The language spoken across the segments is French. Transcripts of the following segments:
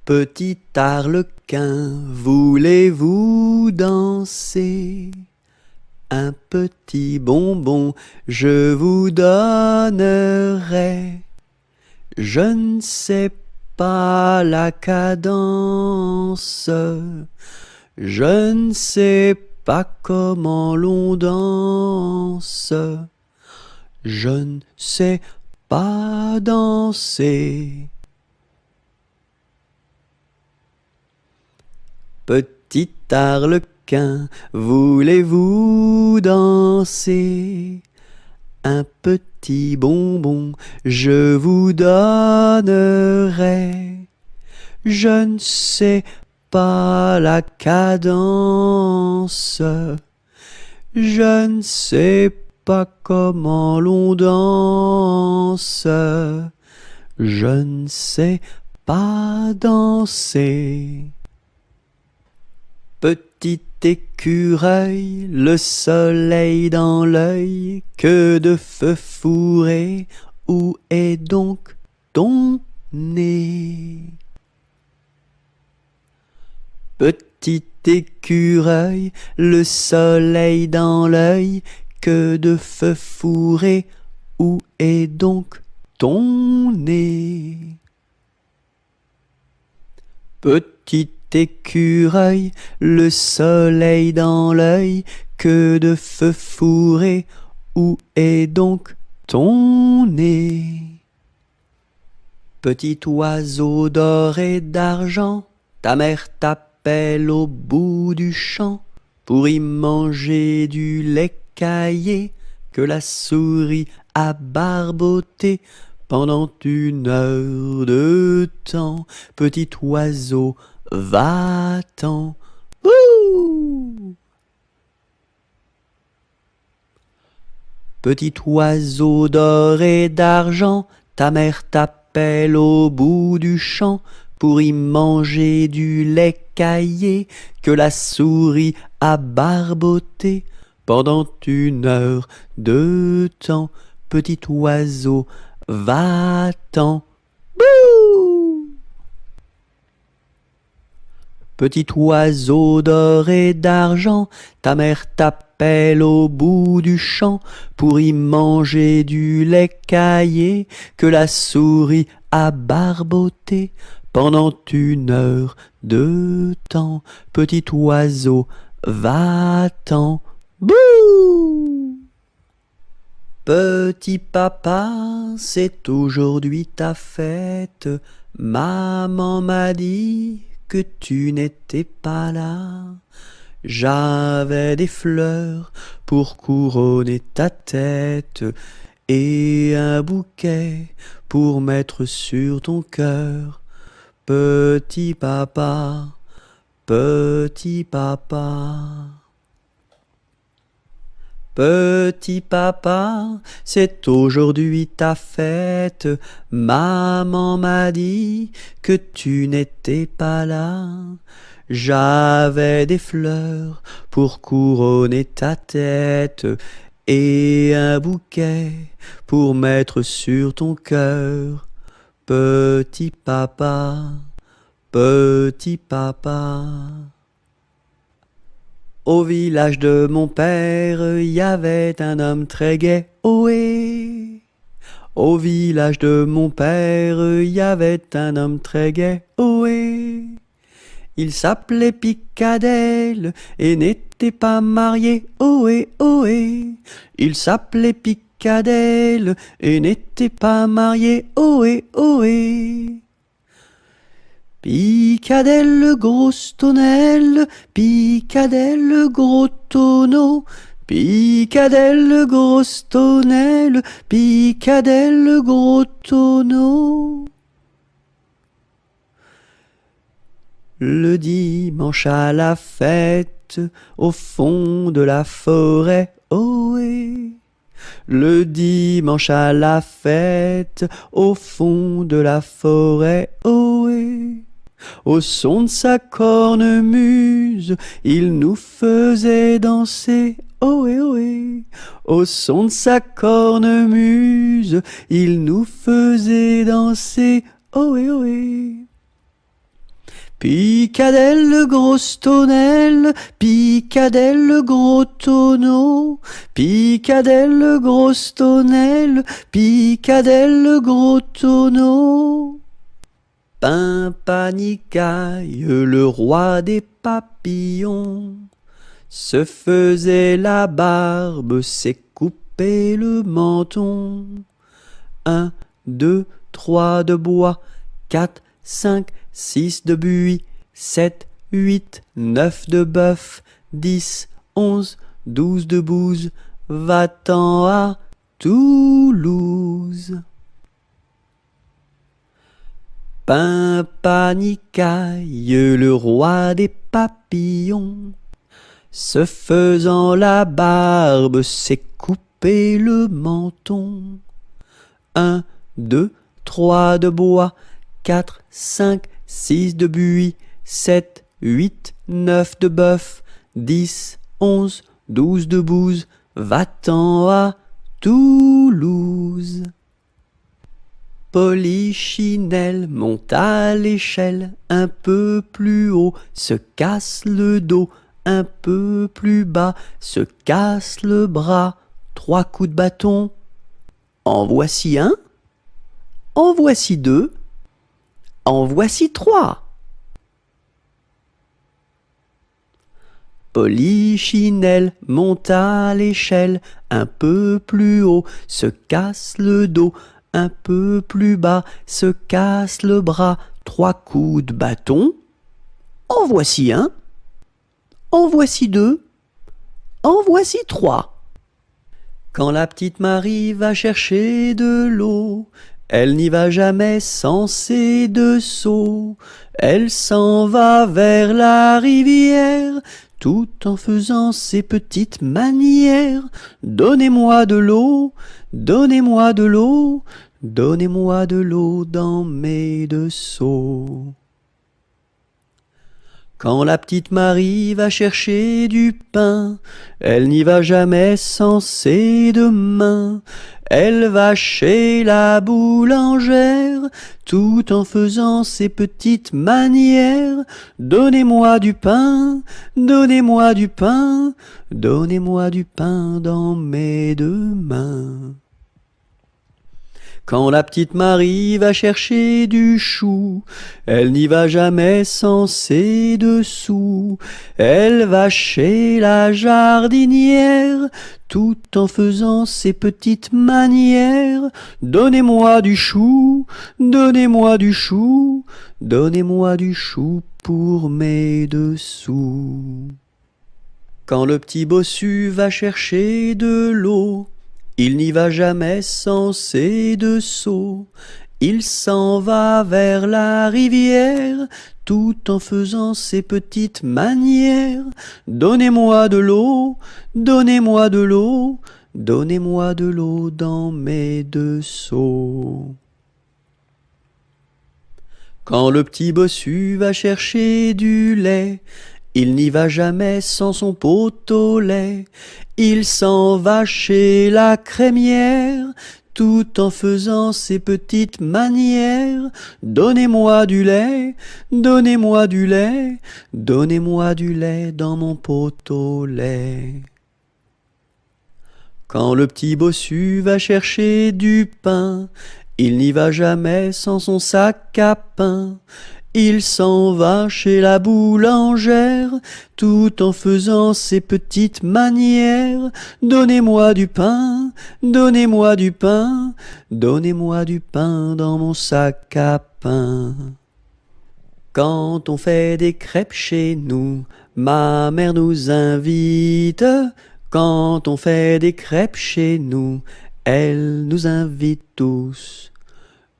Petit arlequin, voulez-vous danser? Un petit bonbon je vous donnerai. Je ne sais pas la cadence, je ne sais pas comment l'on danse, je ne sais pas danser. Petit arlequin, voulez-vous danser? Un petit bonbon je vous donnerai. Je ne sais pas la cadence, je ne sais pas comment l'on danse, je ne sais pas danser. Petit écureuil, le soleil dans l'œil, que de feu fourré, où est donc ton nez? Petit écureuil, le soleil dans l'œil, que de feu fourré, où est donc ton nez? Petit écureuil, le soleil dans l'œil, que de feu fourré, où est donc ton nez? Petit oiseau d'or et d'argent, ta mère t'appelle au bout du champ pour y manger du lait caillé que la souris a barboté pendant 1 heure de temps. Petit oiseau, va-t'en. Bouh! Petit oiseau d'or et d'argent, ta mère t'appelle au bout du champ pour y manger du lait caillé que la souris a barboté pendant 1 heure de temps. Petit oiseau, va-t'en. Bouh! Petit oiseau d'or et d'argent, ta mère t'appelle au bout du champ pour y manger du lait caillé que la souris a barboté pendant 1 heure de temps. Petit oiseau, va-t'en. Bouh! Petit papa, c'est aujourd'hui ta fête. Maman m'a dit que tu n'étais pas là. J'avais des fleurs pour couronner ta tête et un bouquet pour mettre sur ton cœur. Petit papa, petit papa. Petit papa, c'est aujourd'hui ta fête. Maman m'a dit que tu n'étais pas là. J'avais des fleurs pour couronner ta tête et un bouquet pour mettre sur ton cœur. Petit papa, petit papa. Au village de mon père, y avait un homme très gai, ohé. Au village de mon père, y avait un homme très gai, ohé. Il s'appelait Picadelle et n'était pas marié, ohé, ohé. Il s'appelait Picadelle et n'était pas marié, ohé, ohé. Picadelle, grosse tonnelle, Picadelle, gros tonneau, Picadelle, grosse tonnelle, Picadelle, gros tonneau. Le dimanche à la fête, au fond de la forêt, ohé. Le dimanche à la fête, au fond de la forêt, ohé. Au son de sa cornemuse, il nous faisait danser, ohé, ohé. Au son de sa cornemuse, il nous faisait danser, ohé, ohé. Picadelle, grosse tonnelle, Picadelle, gros tonneau, Picadelle, grosse tonnelle, Picadelle, gros tonneau. Pimpanicaille, le roi des papillons, se faisait la barbe, s'est coupé le menton. 1, 2, 3 de bois, 4, 5, 6 de buis, 7, 8, 9 de bœuf, 10, 11, 12 de bouse, va-t'en à Toulouse. Pimpanicaille, le roi des papillons, se faisant la barbe, s'est coupé le menton. 1, 2, 3 de bois, 4, 5, 6 de buis, 7, 8, 9 de bœuf, 10, 11, 12 de bouse, va-t'en à Toulouse. Polichinelle monte à l'échelle, un peu plus haut, se casse le dos, un peu plus bas, se casse le bras, 3 coups de bâton. En voici un, en voici 2, en voici 3. Polichinelle monte à l'échelle, un peu plus haut, se casse le dos, un peu plus bas, se casse le bras, 3 coups de bâton. En voici un, en voici 2, en voici 3. Quand la petite Marie va chercher de l'eau, elle n'y va jamais sans ses 2 seaux. Elle s'en va vers la rivière, tout en faisant ses petites manières. Donnez-moi de l'eau, donnez-moi de l'eau, donnez-moi de l'eau dans mes 2 seaux. Quand la petite Marie va chercher du pain, elle n'y va jamais sans ses 2 mains. Elle va chez la boulangère, tout en faisant ses petites manières. Donnez-moi du pain, donnez-moi du pain, donnez-moi du pain dans mes 2 mains. Quand la petite Marie va chercher du chou, elle n'y va jamais sans ses 2 sous. Elle va chez la jardinière, tout en faisant ses petites manières. Donnez-moi du chou, donnez-moi du chou, donnez-moi du chou pour mes 2 sous. Quand le petit bossu va chercher de l'eau, il n'y va jamais sans ses 2 seaux. Il s'en va vers la rivière, tout en faisant ses petites manières. Donnez-moi de l'eau, donnez-moi de l'eau, donnez-moi de l'eau dans mes 2 seaux. Quand le petit bossu va chercher du lait, il n'y va jamais sans son pot au lait. Il s'en va chez la crémière, tout en faisant ses petites manières. Donnez-moi du lait, donnez-moi du lait, donnez-moi du lait dans mon pot au lait. Quand le petit bossu va chercher du pain, il n'y va jamais sans son sac à pain. Il s'en va chez la boulangère, tout en faisant ses petites manières. Donnez-moi du pain, donnez-moi du pain, donnez-moi du pain dans mon sac à pain. Quand on fait des crêpes chez nous, ma mère nous invite. Quand on fait des crêpes chez nous, elle nous invite tous.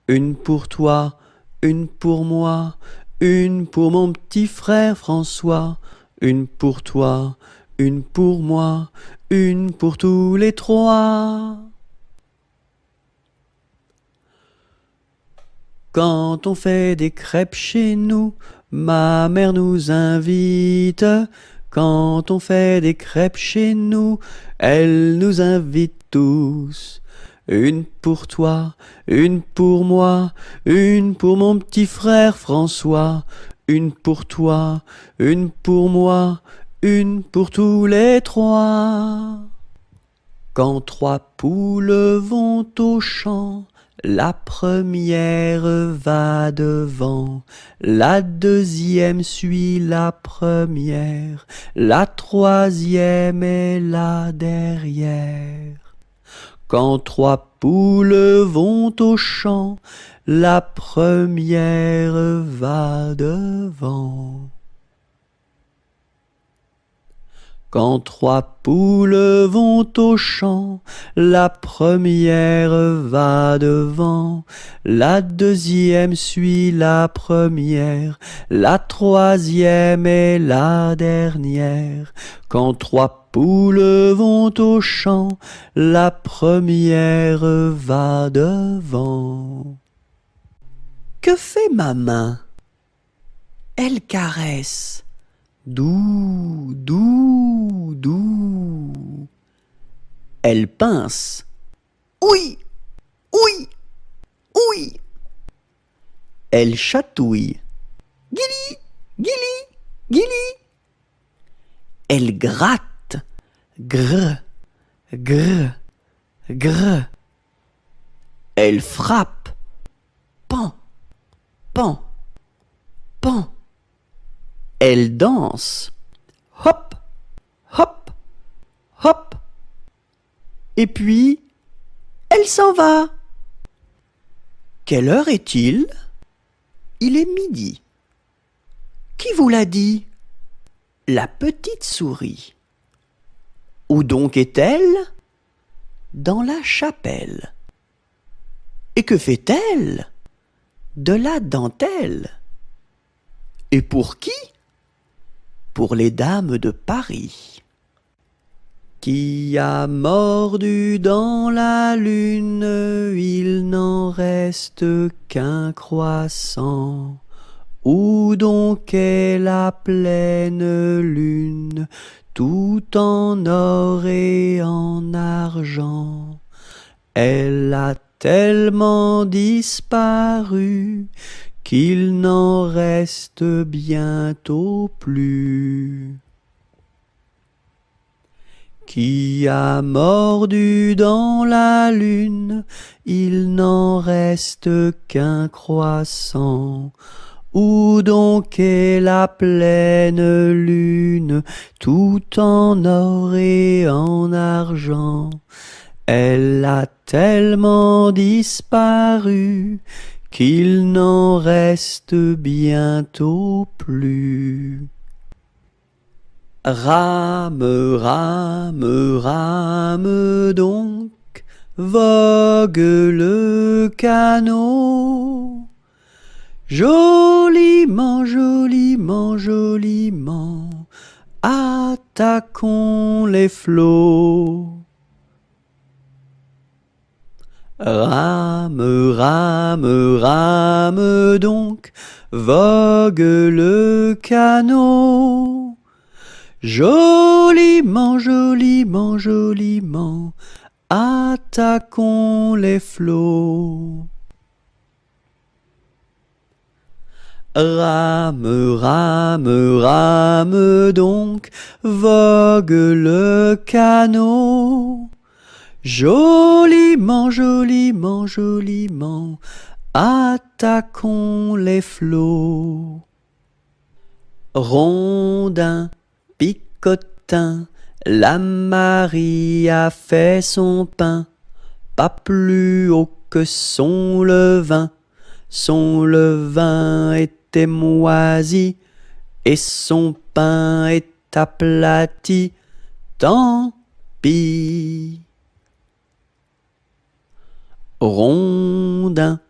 Une pour toi, une pour moi, une pour mon petit frère François, une pour toi, une pour moi, une pour tous les 3. Quand on fait des crêpes chez nous, ma mère nous invite. Quand on fait des crêpes chez nous, elle nous invite tous. Une pour toi, une pour moi, une pour mon petit frère François, Une pour toi, une pour moi, une pour tous les trois. Quand trois poules vont au champ, la première va devant, la deuxième suit la première, la troisième est là derrière. Quand trois poules vont au champ, la première va devant. Quand trois poules vont au champ, la première va devant, la deuxième suit la première, la troisième est la dernière. Quand trois poules vont au champ, la première va devant. Que fait ma main? Elle caresse. Doux, doux, doux. Elle pince. Oui, oui, oui. Elle chatouille. Guili, guili, guili. Elle gratte. Grr, grr, grr. Elle frappe. Pan, pan, pan. Elle danse. Hop, hop, hop. Et puis, elle s'en va. Quelle heure est-il? Il est midi. Qui vous l'a dit? La petite souris. Où donc est-elle? Dans la chapelle. Et que fait-elle? De la dentelle. Et pour qui? Pour les dames de Paris. Qui a mordu dans la lune, il n'en reste qu'un croissant. Où donc est la pleine lune, tout en or et en argent? Elle a tellement disparu qu'il n'en reste bientôt plus. Qui a mordu dans la lune, il n'en reste qu'un croissant. Où donc est la pleine lune, tout en or et en argent? Elle a tellement disparu qu'il n'en reste bientôt plus. Rame, rame, rame donc, vogue le canot. Joliment, joliment, joliment, attaquons les flots. Rame, rame, rame donc, vogue le canot. Joliment, joliment, joliment, attaquons les flots. Rame, rame, rame donc, vogue le canot. Joliment, joliment, joliment, attaquons les flots. Rondin, picotin, la Marie a fait son pain, pas plus haut que son levain. Son levain était moisi, et son pain est aplati, tant pis. Rondin,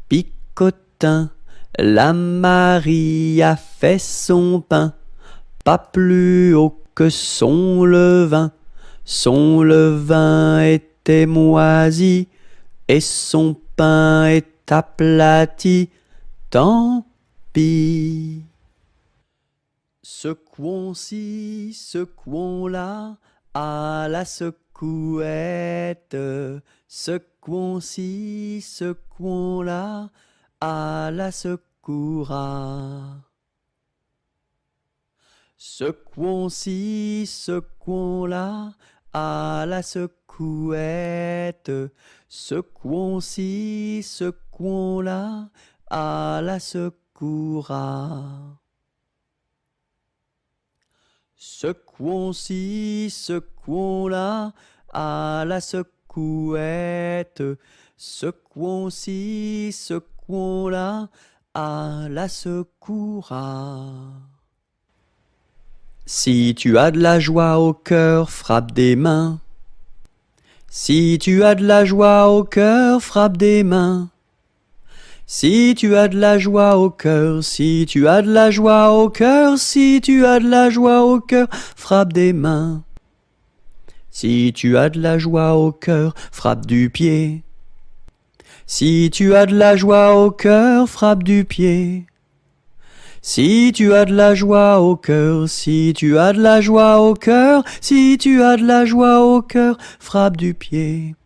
picotin, la Marie a fait son pain, pas plus haut que son levain. Son levain était moisi, et son pain est aplati, tant pis. Secouons-ci, secouons-là, à la secouette. Secouons-ci, secouons-là, à la secoura. Secouons-ci, secouons-là, à la secouette. Secouons-ci, secouons-là, à la secoura. Secouons-ci, secouons-là, à la secouette. Secouons-ci, secouons-là, à la secoura. Si tu as de la joie au cœur, frappe des mains. Si tu as de la joie au cœur, frappe des mains. Si tu as de la joie au cœur, si tu as de la joie au cœur, si tu as de la joie au cœur, frappe des mains. Si tu as de la joie au cœur, frappe du pied. Si tu as de la joie au cœur, frappe du pied. Si tu as de la joie au cœur, si tu as de la joie au cœur, si tu as de la joie au cœur, frappe du pied.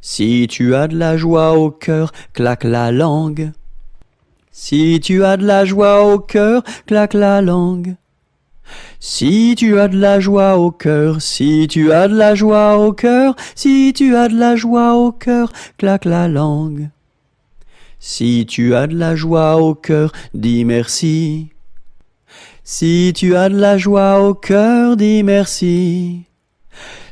Si tu as de la joie au cœur, claque la langue. Si tu as de la joie au cœur, claque la langue. Si tu as de la joie au cœur, si tu as de la joie au cœur, si tu as de la joie au cœur, claque la langue. Si tu as de la joie au cœur, dis merci. Si tu as de la joie au cœur, dis merci.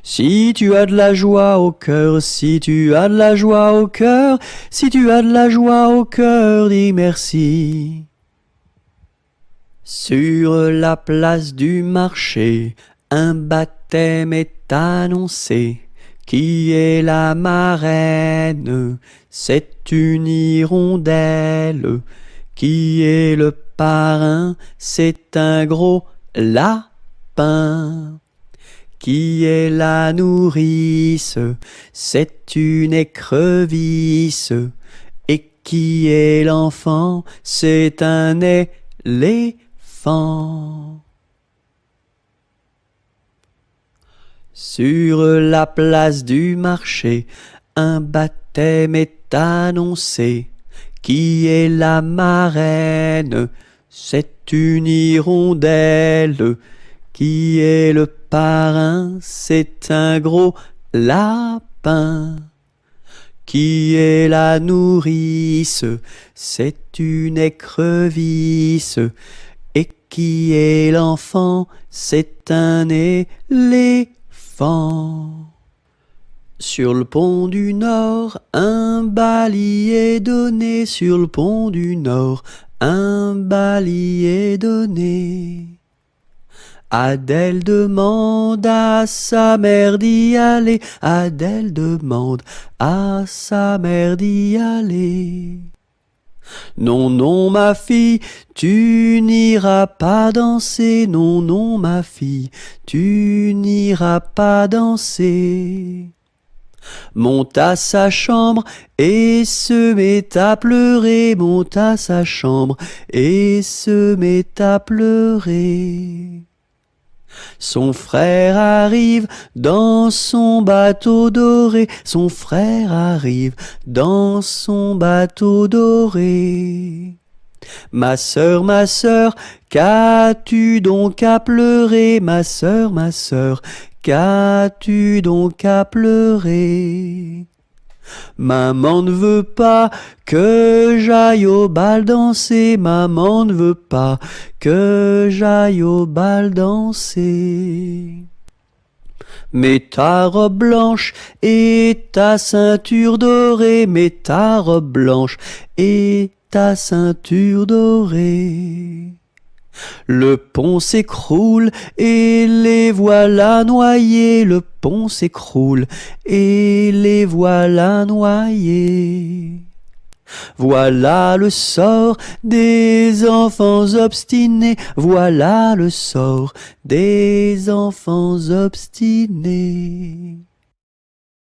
Si tu as de la joie au cœur, si tu as de la joie au cœur, si tu as de la joie au cœur, dis merci. Sur la place du marché, un baptême est annoncé. Qui est la marraine? C'est une hirondelle. Qui est le parrain? C'est un gros lapin. Qui est la nourrice? C'est une écrevisse. Et qui est l'enfant? C'est un éléphant. Sur la place du marché, un baptême est annoncé. Qui est la marraine? C'est une hirondelle. Qui est le parrain? C'est un gros lapin. Qui est la nourrice? C'est une écrevisse. Et qui est l'enfant? C'est un éléphant. Sur le pont du Nord, un bali est donné. Sur le pont du Nord, un bali est donné. Adèle demande à sa mère d'y aller. Adèle demande à sa mère d'y aller. Non, non, ma fille, tu n'iras pas danser. Non, non, ma fille, tu n'iras pas danser. Monte à sa chambre et se met à pleurer. Monte à sa chambre et se met à pleurer. Son frère arrive dans son bateau doré. Son frère arrive dans son bateau doré. Ma sœur, qu'as-tu donc à pleurer? Ma sœur, qu'as-tu donc à pleurer? Maman ne veut pas que j'aille au bal danser. Maman ne veut pas que j'aille au bal danser. Mets ta robe blanche et ta ceinture dorée. Mets ta robe blanche et ta ceinture dorée. Le pont s'écroule et les voilà noyés. Le pont s'écroule et les voilà noyés. Voilà le sort des enfants obstinés. Voilà le sort des enfants obstinés.